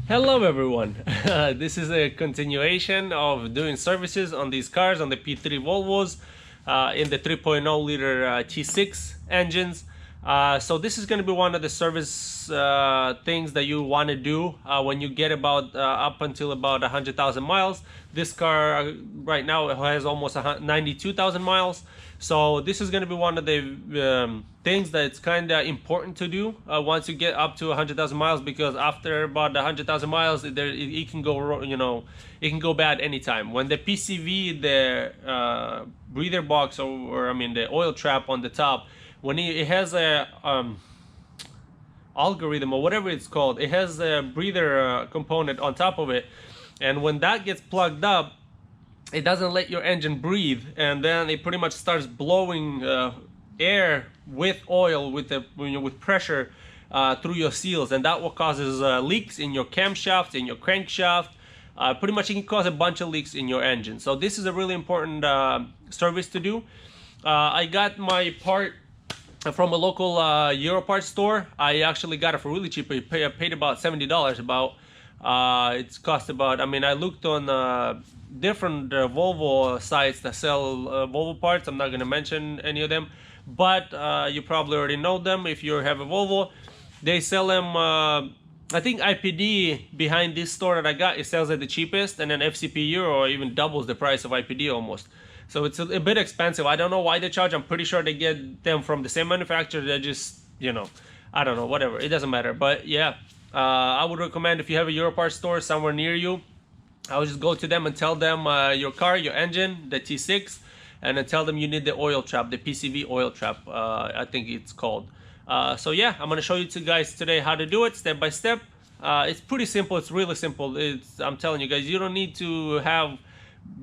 Hello everyone. This is a continuation of doing services on these cars, on the P3 Volvos, in the 3.0 liter T6 engines. So this is going to be one of the service things that you want to do when you get about up until about 100,000 miles. This car right now has almost 92,000 miles. So this is going to be one of the things that it's kind of important to do once you get up to 100,000 miles, because after about 100,000 miles, it can go, it can go bad anytime. When the PCV, the breather box, or I mean the oil trap on the top, when it has a algorithm or whatever it's called, it has a breather component on top of it, and when that gets plugged up, it doesn't let your engine breathe, and then it pretty much starts blowing air with oil, with pressure through your seals, and that what causes leaks in your camshaft, in your crankshaft. Pretty much it can cause a bunch of leaks in your engine. So this is a really important service to do. I got my part from a local Euro parts store. I actually got it for really cheap. I paid about $70. It's cost about, I mean, I looked on different Volvo sites that sell Volvo parts. I'm not going to mention any of them, but you probably already know them if you have a Volvo. They sell them, I think IPD behind this store that I got, it sells at the cheapest, and then FCP Euro even doubles the price of IPD almost. So it's a bit expensive. I don't know why they charge. I'm pretty sure they get them from the same manufacturer. They're just, I don't know, whatever. It doesn't matter. But yeah, I would recommend, if you have a Euro parts store somewhere near you, I would just go to them and tell them your car, your engine, the T6, and then tell them you need the oil trap, the PCV oil trap, I think it's called. So yeah, I'm gonna show you guys today how to do it step by step. It's pretty simple. It's really simple. I'm telling you guys, you don't need to have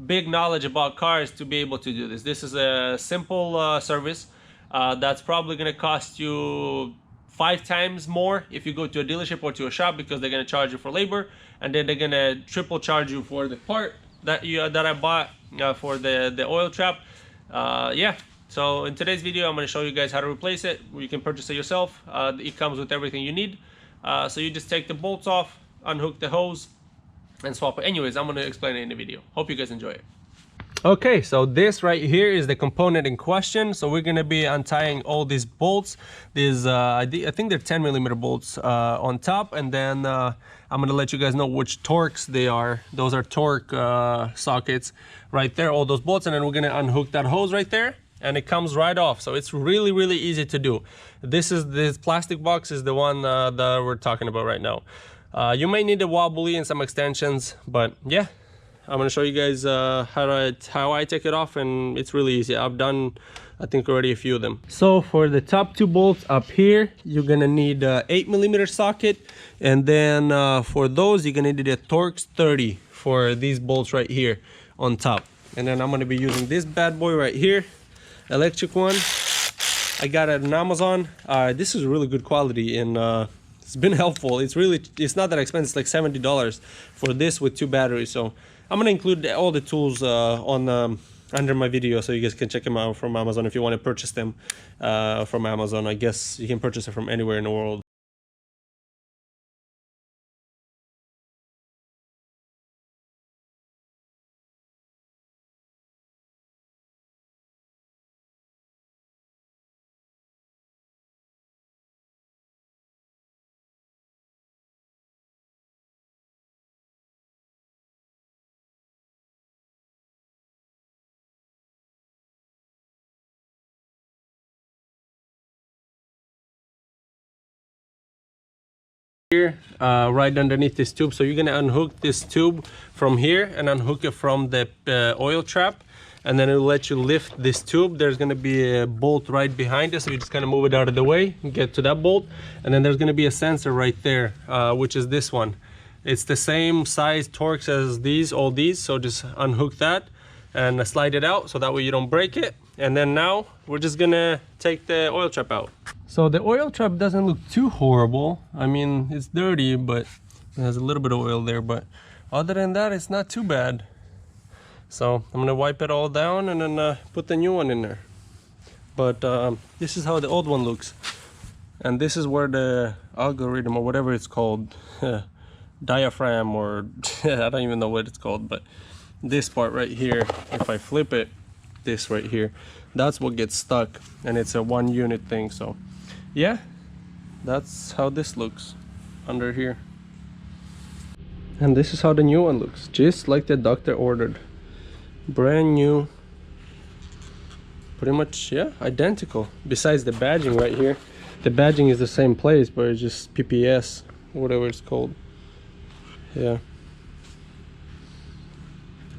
big knowledge about cars to be able to do this. This is a simple service that's probably gonna cost you 5 times more if you go to a dealership or to a shop, because they're gonna charge you for labor, and then they're gonna triple charge you for the part that I bought for the oil trap. Yeah. So in today's video, I'm gonna show you guys how to replace it. You can purchase it yourself. It comes with everything you need. So you just take the bolts off, unhook the hose, and swap it. Anyways, I'm gonna explain it in the video. Hope you guys enjoy it. Okay, so this right here is the component in question. So we're gonna be untying all these bolts. These I think they're 10mm bolts on top, and then I'm gonna let you guys know which torques they are. Those are torque sockets right there, all those bolts, and then we're gonna unhook that hose right there, and it comes right off. So it's really easy to do. This plastic box is the one that we're talking about right now. You may need a wobbly and some extensions, but yeah, I'm gonna show you guys how I take it off, and it's really easy. I've done, I think, already a few of them. So for the top 2 bolts up here, you're gonna need a 8mm socket, and then for those, you're gonna need a Torx 30 for these bolts right here on top. And then I'm gonna be using this bad boy right here, electric one. I got it on Amazon. This is really good quality, and it's been helpful. It's not that expensive. It's like $70 for this with 2 batteries. So I'm gonna include all the tools under my video, so you guys can check them out from Amazon if you want to purchase them from Amazon. I guess you can purchase it from anywhere in the world. Here, right underneath this tube, so you're gonna unhook this tube from here and unhook it from the oil trap, and then it'll let you lift this tube. There's gonna be a bolt right behind it, so you just kind of move it out of the way and get to that bolt, and then there's gonna be a sensor right there, which is this one. It's the same size Torx as all these, so just unhook that and slide it out so that way you don't break it. And then now we're just gonna take the oil trap out. So the oil trap doesn't look too horrible. I mean, it's dirty, but it has a little bit of oil there, but other than that, it's not too bad. So I'm gonna wipe it all down and then put the new one in there. But this is how the old one looks, and this is where the algorithm or whatever it's called diaphragm, or I don't even know what it's called, but this part right here, if I flip it, this right here, that's what gets stuck, and it's a 1 unit thing. So yeah, that's how this looks under here. And this is how the new one looks, just like the doctor ordered. Brand new, pretty much, yeah, identical, besides the badging right here. The badging is the same place, but it's just PPS, whatever it's called. Yeah,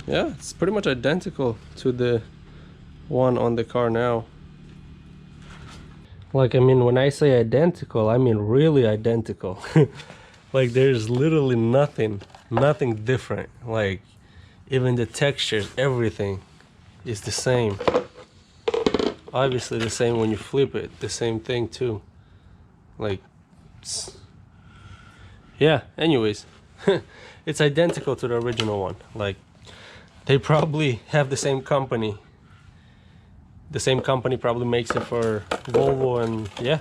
it's pretty much identical to the one on the car now. Like, I mean, when I say identical, I mean really identical. Like, there's literally nothing different. Like, even the textures, everything is the same. Obviously the same when you flip it, the same thing too. Like, yeah, anyways. It's identical to the original one. Like, they probably have the same company. The same company probably makes it for Volvo, and yeah,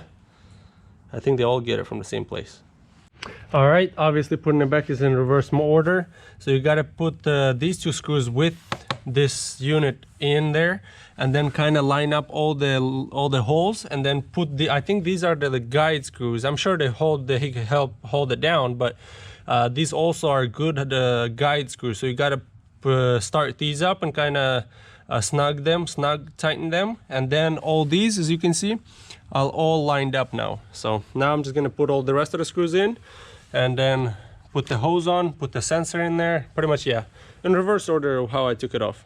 I think they all get it from the same place. All right, obviously putting it back is in reverse order. So you got to put these 2 screws with this unit in there, and then kind of line up all the holes, and then put the, I think these are the guide screws. I'm sure they help hold it down, but these also are good guide screws. So you got to start these up and kind of tighten them, and then all these, as you can see, are all lined up now. So now I'm just gonna put all the rest of the screws in, and then put the hose on, put the sensor in there, pretty much, yeah, in reverse order of how I took it off.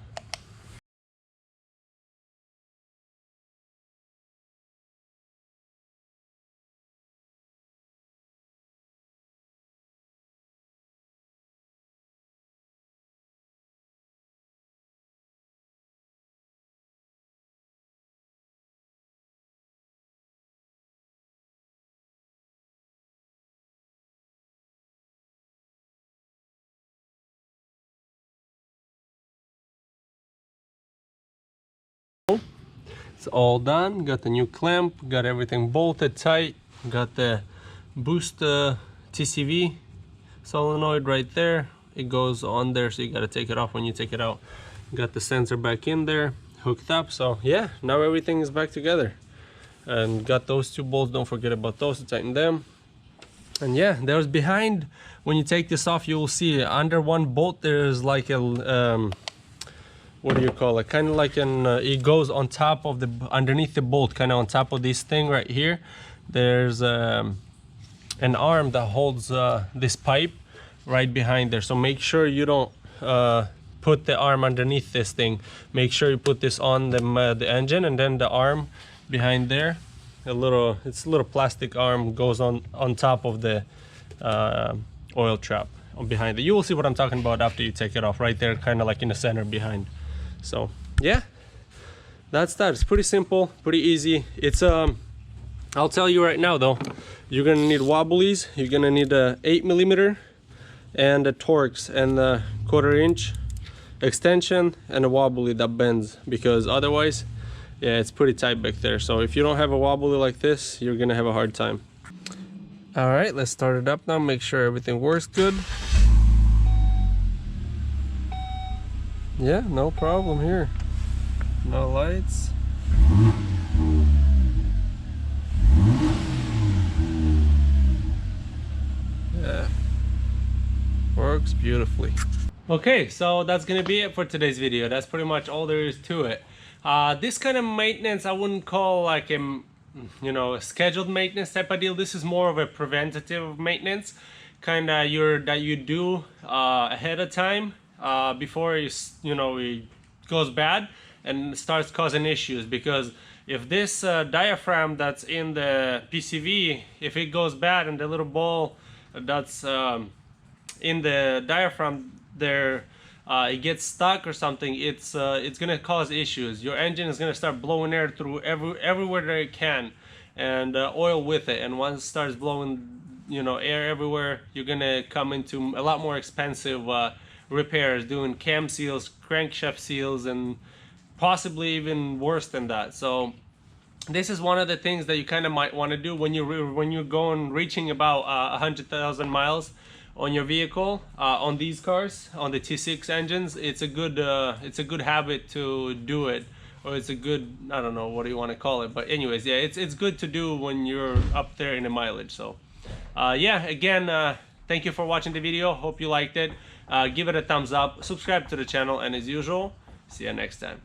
It's all done, got the new clamp, got everything bolted tight, got the boost TCV solenoid right there. It goes on there, so you got to take it off when you take it out. Got the sensor back in there, hooked up. So yeah, now everything is back together. And got those 2 bolts, don't forget about those to tighten them. And yeah, there's behind, when you take this off, you will see under one bolt there's like a what do you call it, kind of like an it goes on top of the, underneath the bolt, kind of on top of this thing right here. There's an arm that holds this pipe right behind there. So make sure you don't put the arm underneath this thing. Make sure you put this on the engine, and then the arm behind there, it's a little plastic arm, goes on top of the oil trap behind it. You will see what I'm talking about after you take it off, right there, kind of like in the center behind. So yeah, that's that. It's pretty simple, pretty easy. It's I'll tell you right now though, you're gonna need wobblies, you're gonna need a 8mm and a Torx, and a 1/4 inch extension, and a wobbly that bends, because otherwise, yeah, it's pretty tight back there. So if you don't have a wobbly like this, you're gonna have a hard time. All right, let's start it up now, make sure everything works good. Yeah, no problem here. No lights. Yeah, works beautifully. Okay, so that's gonna be it for today's video. That's pretty much all there is to it. This kind of maintenance I wouldn't call like a a scheduled maintenance type of deal. This is more of a preventative maintenance, kind of that you do ahead of time, before it goes bad and starts causing issues. Because if this diaphragm that's in the PCV, if it goes bad and the little ball that's in the diaphragm there, it gets stuck or something, it's gonna cause issues. Your engine is gonna start blowing air through everywhere that it can, and oil with it. And once it starts blowing air everywhere, you're gonna come into a lot more expensive repairs, doing cam seals, crankshaft seals, and possibly even worse than that. So this is one of the things that you kind of might want to do when you're reaching about 100,000 miles on your vehicle, on these cars, on the T6 engines. It's a good habit to do it, or it's a good, I don't know what do you want to call it, but anyways, yeah, it's good to do when you're up there in the mileage. So yeah, again, thank you for watching the video. Hope you liked it. Give it a thumbs up, subscribe to the channel, and as usual, see you next time.